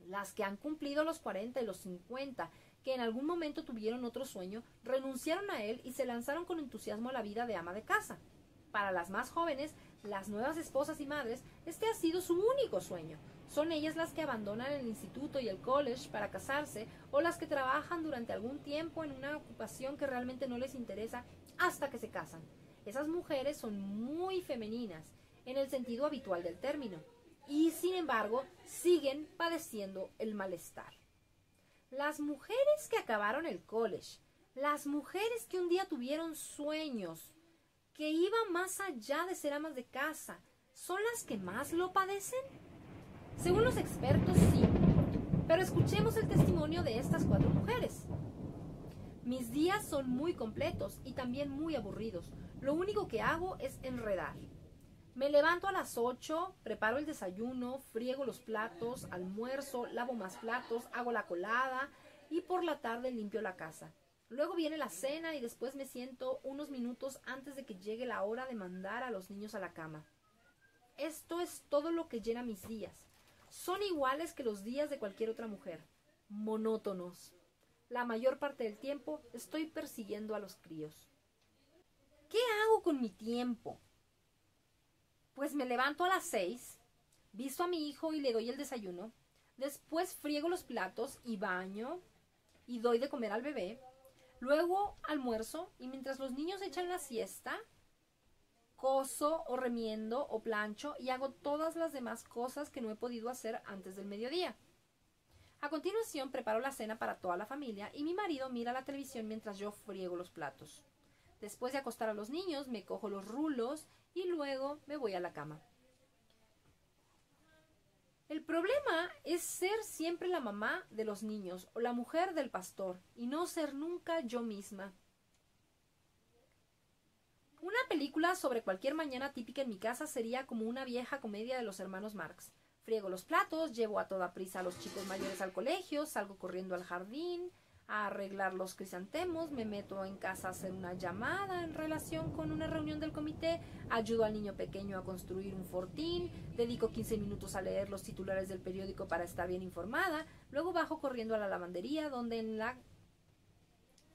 Las que han cumplido los 40 y los 50, que en algún momento tuvieron otro sueño, renunciaron a él y se lanzaron con entusiasmo a la vida de ama de casa. Para las más jóvenes, las nuevas esposas y madres, este ha sido su único sueño. Son ellas las que abandonan el instituto y el college para casarse o las que trabajan durante algún tiempo en una ocupación que realmente no les interesa hasta que se casan. Esas mujeres son muy femeninas, en el sentido habitual del término, y sin embargo siguen padeciendo el malestar. Las mujeres que acabaron el college, las mujeres que un día tuvieron sueños, que iban más allá de ser amas de casa, ¿son las que más lo padecen? Según los expertos, sí. Pero escuchemos el testimonio de estas 4 mujeres. Mis días son muy completos y también muy aburridos. Lo único que hago es enredar. Me levanto a las 8, preparo el desayuno, friego los platos, almuerzo, lavo más platos, hago la colada y por la tarde limpio la casa. Luego viene la cena y después me siento unos minutos antes de que llegue la hora de mandar a los niños a la cama. Esto es todo lo que llena mis días. Son iguales que los días de cualquier otra mujer. Monótonos. La mayor parte del tiempo estoy persiguiendo a los críos. ¿Qué hago con mi tiempo? Pues me levanto a las 6, visto a mi hijo y le doy el desayuno, después friego los platos y baño y doy de comer al bebé, luego almuerzo y mientras los niños echan la siesta, coso o remiendo o plancho y hago todas las demás cosas que no he podido hacer antes del mediodía. A continuación preparo la cena para toda la familia y mi marido mira la televisión mientras yo friego los platos. Después de acostar a los niños, me cojo los rulos y luego me voy a la cama. El problema es ser siempre la mamá de los niños o la mujer del pastor y no ser nunca yo misma. Una película sobre cualquier mañana típica en mi casa sería como una vieja comedia de los hermanos Marx. Friego los platos, llevo a toda prisa a los chicos mayores al colegio, salgo corriendo al jardín a arreglar los crisantemos, me meto en casa a hacer una llamada en relación con una reunión del comité, ayudo al niño pequeño a construir un fortín, dedico 15 minutos a leer los titulares del periódico para estar bien informada, luego bajo corriendo a la lavandería donde en la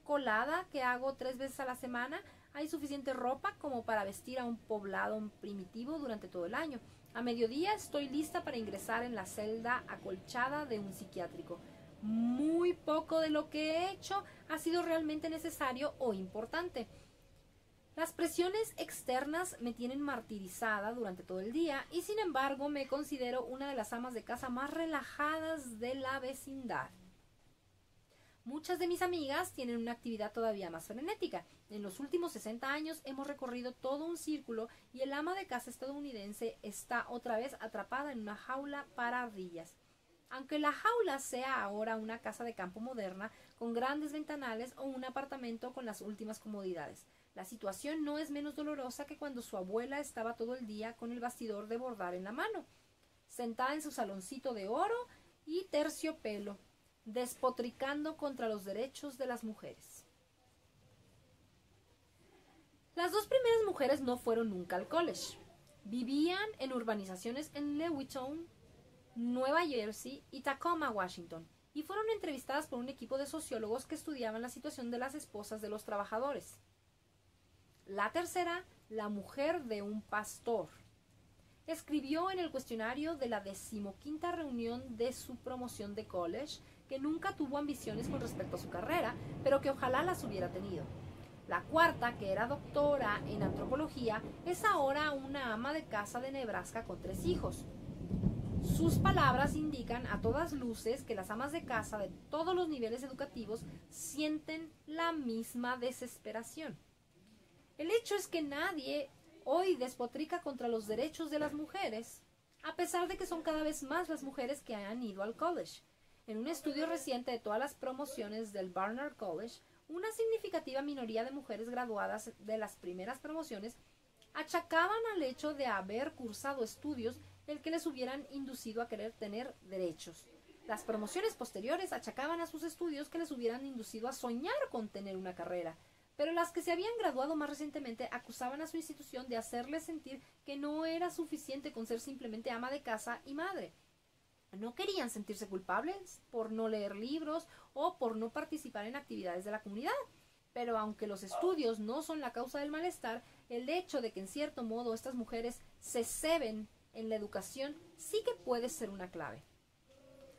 colada que hago 3 veces a la semana hay suficiente ropa como para vestir a un poblado primitivo durante todo el año. A mediodía estoy lista para ingresar en la celda acolchada de un psiquiátrico. Muy poco de lo que he hecho ha sido realmente necesario o importante. Las presiones externas me tienen martirizada durante todo el día y sin embargo me considero una de las amas de casa más relajadas de la vecindad. Muchas de mis amigas tienen una actividad todavía más frenética. En los últimos 60 años hemos recorrido todo un círculo y el ama de casa estadounidense está otra vez atrapada en una jaula para ardillas. Aunque la jaula sea ahora una casa de campo moderna, con grandes ventanales o un apartamento con las últimas comodidades, la situación no es menos dolorosa que cuando su abuela estaba todo el día con el bastidor de bordar en la mano, sentada en su saloncito de oro y terciopelo, despotricando contra los derechos de las mujeres. Las dos primeras mujeres no fueron nunca al college. Vivían en urbanizaciones en Lewistown, Nueva Jersey y Tacoma, Washington, y fueron entrevistadas por un equipo de sociólogos que estudiaban la situación de las esposas de los trabajadores. La tercera, la mujer de un pastor, escribió en el cuestionario de la 15ª reunión de su promoción de college que nunca tuvo ambiciones con respecto a su carrera, pero que ojalá las hubiera tenido. La cuarta, que era doctora en antropología, es ahora una ama de casa de Nebraska con 3 hijos. Sus palabras indican a todas luces que las amas de casa de todos los niveles educativos sienten la misma desesperación. El hecho es que nadie hoy despotrica contra los derechos de las mujeres, a pesar de que son cada vez más las mujeres que han ido al college. En un estudio reciente de todas las promociones del Barnard College, una significativa minoría de mujeres graduadas de las primeras promociones achacaban al hecho de haber cursado estudios el que les hubieran inducido a querer tener derechos. Las promociones posteriores achacaban a sus estudios que les hubieran inducido a soñar con tener una carrera, pero las que se habían graduado más recientemente acusaban a su institución de hacerles sentir que no era suficiente con ser simplemente ama de casa y madre. No querían sentirse culpables por no leer libros o por no participar en actividades de la comunidad. Pero aunque los estudios no son la causa del malestar, el hecho de que en cierto modo estas mujeres se ceben en la educación sí que puede ser una clave.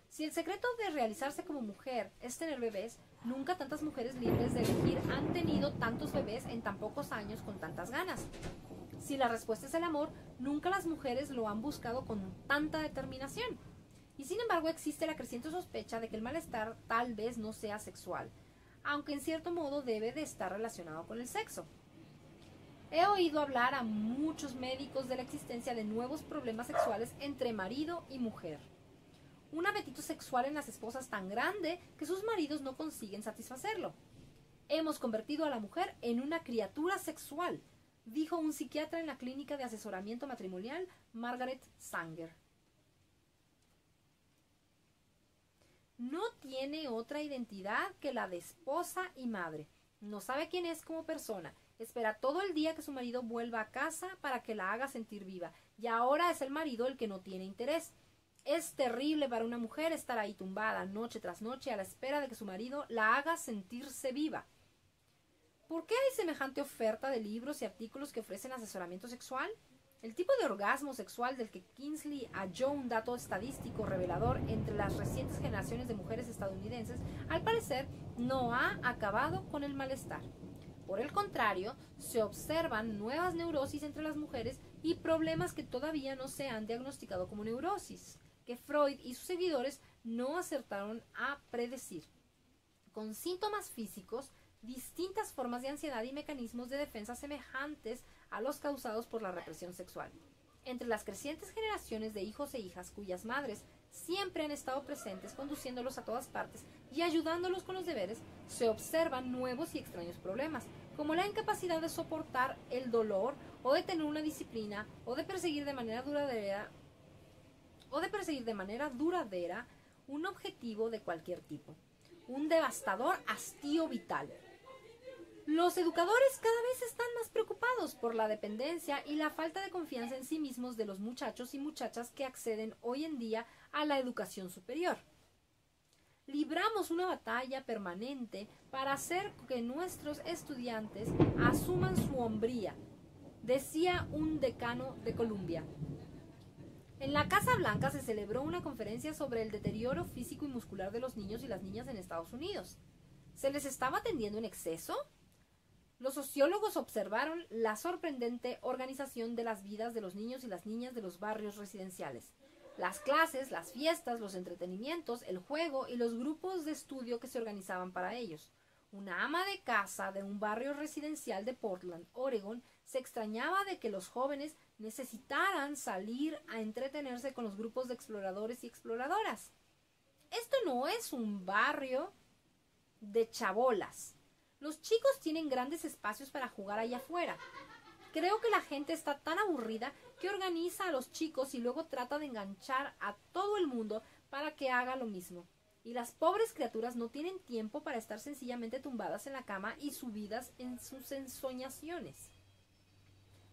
Si el secreto de realizarse como mujer es tener bebés, nunca tantas mujeres libres de elegir han tenido tantos bebés en tan pocos años con tantas ganas. Si la respuesta es el amor, nunca las mujeres lo han buscado con tanta determinación. Y sin embargo existe la creciente sospecha de que el malestar tal vez no sea sexual, aunque en cierto modo debe de estar relacionado con el sexo. He oído hablar a muchos médicos de la existencia de nuevos problemas sexuales entre marido y mujer. Un apetito sexual en las esposas tan grande que sus maridos no consiguen satisfacerlo. Hemos convertido a la mujer en una criatura sexual, dijo un psiquiatra en la clínica de asesoramiento matrimonial Margaret Sanger. No tiene otra identidad que la de esposa y madre. No sabe quién es como persona. Espera todo el día que su marido vuelva a casa para que la haga sentir viva. Y ahora es el marido el que no tiene interés. Es terrible para una mujer estar ahí tumbada noche tras noche a la espera de que su marido la haga sentirse viva. ¿Por qué hay semejante oferta de libros y artículos que ofrecen asesoramiento sexual? El tipo de orgasmo sexual del que Kingsley halló un dato estadístico revelador entre las recientes generaciones de mujeres estadounidenses, al parecer, no ha acabado con el malestar. Por el contrario, se observan nuevas neurosis entre las mujeres y problemas que todavía no se han diagnosticado como neurosis, que Freud y sus seguidores no acertaron a predecir. Con síntomas físicos, distintas formas de ansiedad y mecanismos de defensa semejantes a los causados por la represión sexual. Entre las crecientes generaciones de hijos e hijas cuyas madres siempre han estado presentes conduciéndolos a todas partes y ayudándolos con los deberes, se observan nuevos y extraños problemas, como la incapacidad de soportar el dolor o de tener una disciplina o de perseguir de manera duradera un objetivo de cualquier tipo. Un devastador hastío vital. Los educadores cada vez están más preocupados por la dependencia y la falta de confianza en sí mismos de los muchachos y muchachas que acceden hoy en día a la educación superior. Libramos una batalla permanente para hacer que nuestros estudiantes asuman su hombría, decía un decano de Columbia. En la Casa Blanca se celebró una conferencia sobre el deterioro físico y muscular de los niños y las niñas en Estados Unidos. ¿Se les estaba atendiendo en exceso? Los sociólogos observaron la sorprendente organización de las vidas de los niños y las niñas de los barrios residenciales. Las clases, las fiestas, los entretenimientos, el juego y los grupos de estudio que se organizaban para ellos. Una ama de casa de un barrio residencial de Portland, Oregon, se extrañaba de que los jóvenes necesitaran salir a entretenerse con los grupos de exploradores y exploradoras. Esto no es un barrio de chabolas. Los chicos tienen grandes espacios para jugar allá afuera. Creo que la gente está tan aburrida que organiza a los chicos y luego trata de enganchar a todo el mundo para que haga lo mismo. Y las pobres criaturas no tienen tiempo para estar sencillamente tumbadas en la cama y subidas en sus ensoñaciones.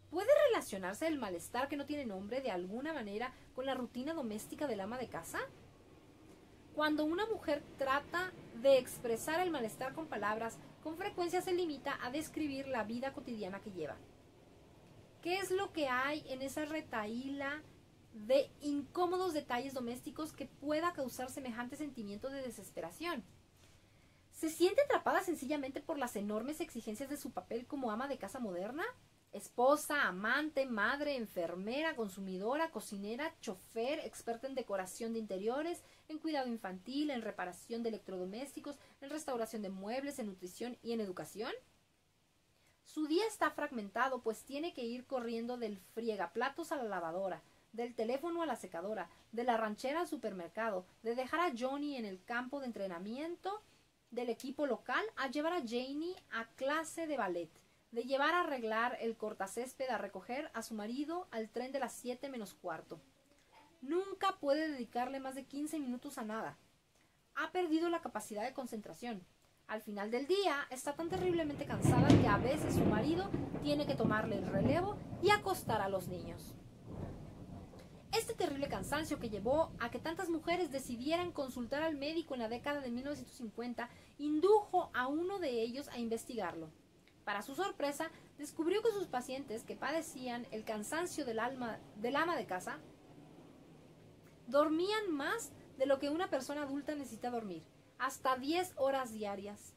¿Puede relacionarse el malestar que no tiene nombre de alguna manera con la rutina doméstica del ama de casa? Cuando una mujer trata de expresar el malestar con palabras, con frecuencia se limita a describir la vida cotidiana que lleva. ¿Qué es lo que hay en esa retahíla de incómodos detalles domésticos que pueda causar semejante sentimiento de desesperación? ¿Se siente atrapada sencillamente por las enormes exigencias de su papel como ama de casa moderna? Esposa, amante, madre, enfermera, consumidora, cocinera, chofer, experta en decoración de interiores, en cuidado infantil, en reparación de electrodomésticos, en restauración de muebles, en nutrición y en educación. Su día está fragmentado, pues tiene que ir corriendo del friegaplatos a la lavadora, del teléfono a la secadora, de la ranchera al supermercado, de dejar a Johnny en el campo de entrenamiento del equipo local a llevar a Janie a clase de ballet, de llevar a arreglar el cortacésped, a recoger a su marido al tren de las 7 menos cuarto. Nunca puede dedicarle más de 15 minutos a nada. Ha perdido la capacidad de concentración. Al final del día está tan terriblemente cansada que a veces su marido tiene que tomarle el relevo y acostar a los niños. Este terrible cansancio que llevó a que tantas mujeres decidieran consultar al médico en la década de 1950 indujo a uno de ellos a investigarlo. Para su sorpresa, descubrió que sus pacientes que padecían el cansancio del ama de casa dormían más de lo que una persona adulta necesita dormir, hasta 10 horas diarias,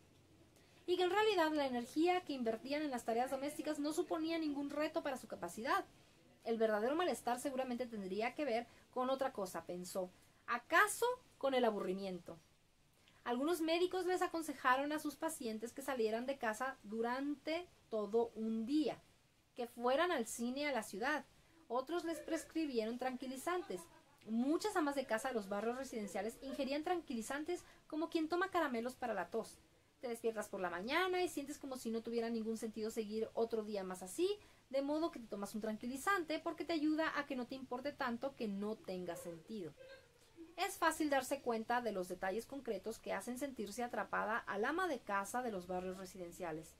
y que en realidad la energía que invertían en las tareas domésticas no suponía ningún reto para su capacidad. El verdadero malestar seguramente tendría que ver con otra cosa, pensó. ¿Acaso con el aburrimiento? Algunos médicos les aconsejaron a sus pacientes que salieran de casa durante todo un día, que fueran al cine a la ciudad. Otros les prescribieron tranquilizantes. Muchas amas de casa de los barrios residenciales ingerían tranquilizantes como quien toma caramelos para la tos. Te despiertas por la mañana y sientes como si no tuviera ningún sentido seguir otro día más así, de modo que te tomas un tranquilizante porque te ayuda a que no te importe tanto que no tenga sentido. Es fácil darse cuenta de los detalles concretos que hacen sentirse atrapada al ama de casa de los barrios residenciales.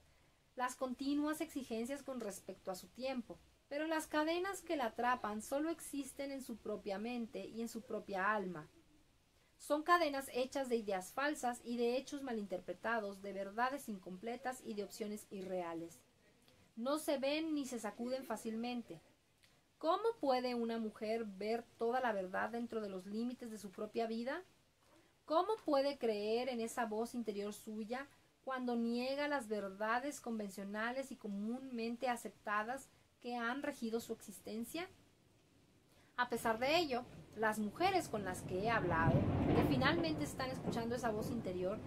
Las continuas exigencias con respecto a su tiempo, pero las cadenas que la atrapan solo existen en su propia mente y en su propia alma. Son cadenas hechas de ideas falsas y de hechos malinterpretados, de verdades incompletas y de opciones irreales. No se ven ni se sacuden fácilmente. ¿Cómo puede una mujer ver toda la verdad dentro de los límites de su propia vida? ¿Cómo puede creer en esa voz interior suya cuando niega las verdades convencionales y comúnmente aceptadas que han regido su existencia? A pesar de ello, las mujeres con las que he hablado, que finalmente están escuchando esa voz interior,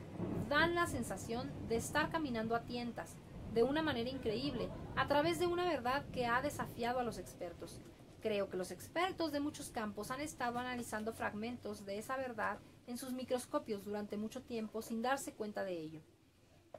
dan la sensación de estar caminando a tientas, de una manera increíble, a través de una verdad que ha desafiado a los expertos. Creo que los expertos de muchos campos han estado analizando fragmentos de esa verdad en sus microscopios durante mucho tiempo sin darse cuenta de ello.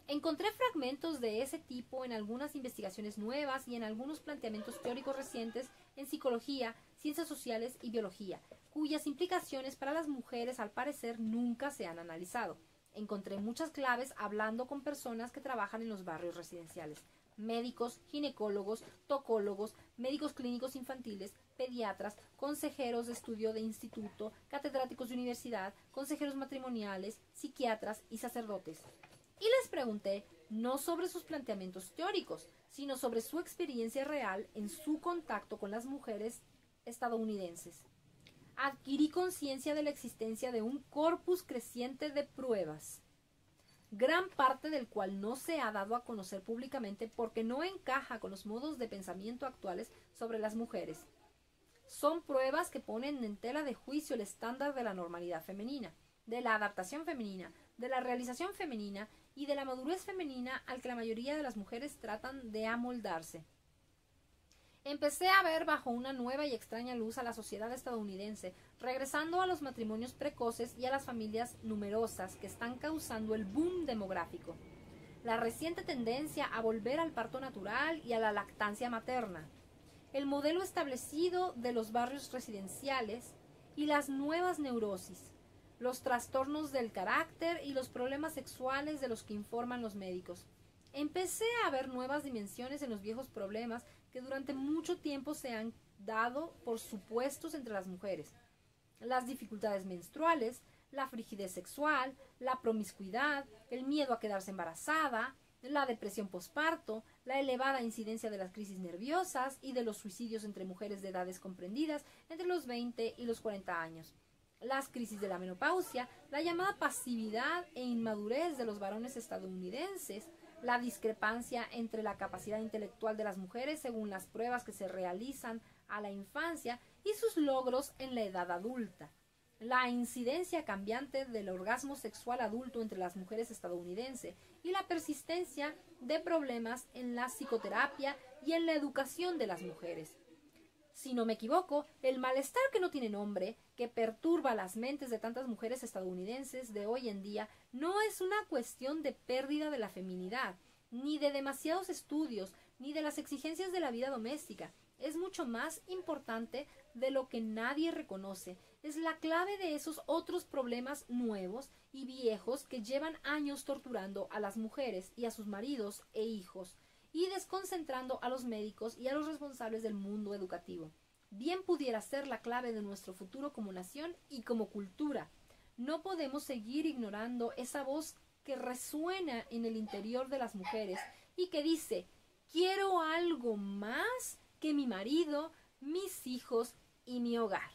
Encontré fragmentos de ese tipo en algunas investigaciones nuevas y en algunos planteamientos teóricos recientes en psicología, ciencias sociales y biología, cuyas implicaciones para las mujeres al parecer nunca se han analizado. Encontré muchas claves hablando con personas que trabajan en los barrios residenciales: médicos, ginecólogos, tocólogos, médicos clínicos infantiles, pediatras, consejeros de estudio de instituto, catedráticos de universidad, consejeros matrimoniales, psiquiatras y sacerdotes. Y les pregunté no sobre sus planteamientos teóricos, sino sobre su experiencia real en su contacto con las mujeres estadounidenses. Adquirí conciencia de la existencia de un corpus creciente de pruebas, gran parte del cual no se ha dado a conocer públicamente porque no encaja con los modos de pensamiento actuales sobre las mujeres. Son pruebas que ponen en tela de juicio el estándar de la normalidad femenina, de la adaptación femenina, de la realización femenina y de la madurez femenina al que la mayoría de las mujeres tratan de amoldarse. Empecé a ver bajo una nueva y extraña luz a la sociedad estadounidense, regresando a los matrimonios precoces y a las familias numerosas que están causando el boom demográfico, la reciente tendencia a volver al parto natural y a la lactancia materna, el modelo establecido de los barrios residenciales y las nuevas neurosis, los trastornos del carácter y los problemas sexuales de los que informan los médicos. Empecé a ver nuevas dimensiones en los viejos problemas que durante mucho tiempo se han dado por supuestos entre las mujeres: las dificultades menstruales, la frigidez sexual, la promiscuidad, el miedo a quedarse embarazada, la depresión posparto, la elevada incidencia de las crisis nerviosas y de los suicidios entre mujeres de edades comprendidas entre los 20 y los 40 años. Las crisis de la menopausia, la llamada pasividad e inmadurez de los varones estadounidenses, la discrepancia entre la capacidad intelectual de las mujeres según las pruebas que se realizan a la infancia y sus logros en la edad adulta, la incidencia cambiante del orgasmo sexual adulto entre las mujeres estadounidenses y la persistencia de problemas en la psicoterapia y en la educación de las mujeres. Si no me equivoco, el malestar que no tiene nombre, que perturba las mentes de tantas mujeres estadounidenses de hoy en día, no es una cuestión de pérdida de la feminidad, ni de demasiados estudios, ni de las exigencias de la vida doméstica. Es mucho más importante de lo que nadie reconoce. Es la clave de esos otros problemas nuevos y viejos que llevan años torturando a las mujeres y a sus maridos e hijos, y desconcentrando a los médicos y a los responsables del mundo educativo. Bien pudiera ser la clave de nuestro futuro como nación y como cultura. No podemos seguir ignorando esa voz que resuena en el interior de las mujeres y que dice: quiero algo más que mi marido, mis hijos y mi hogar.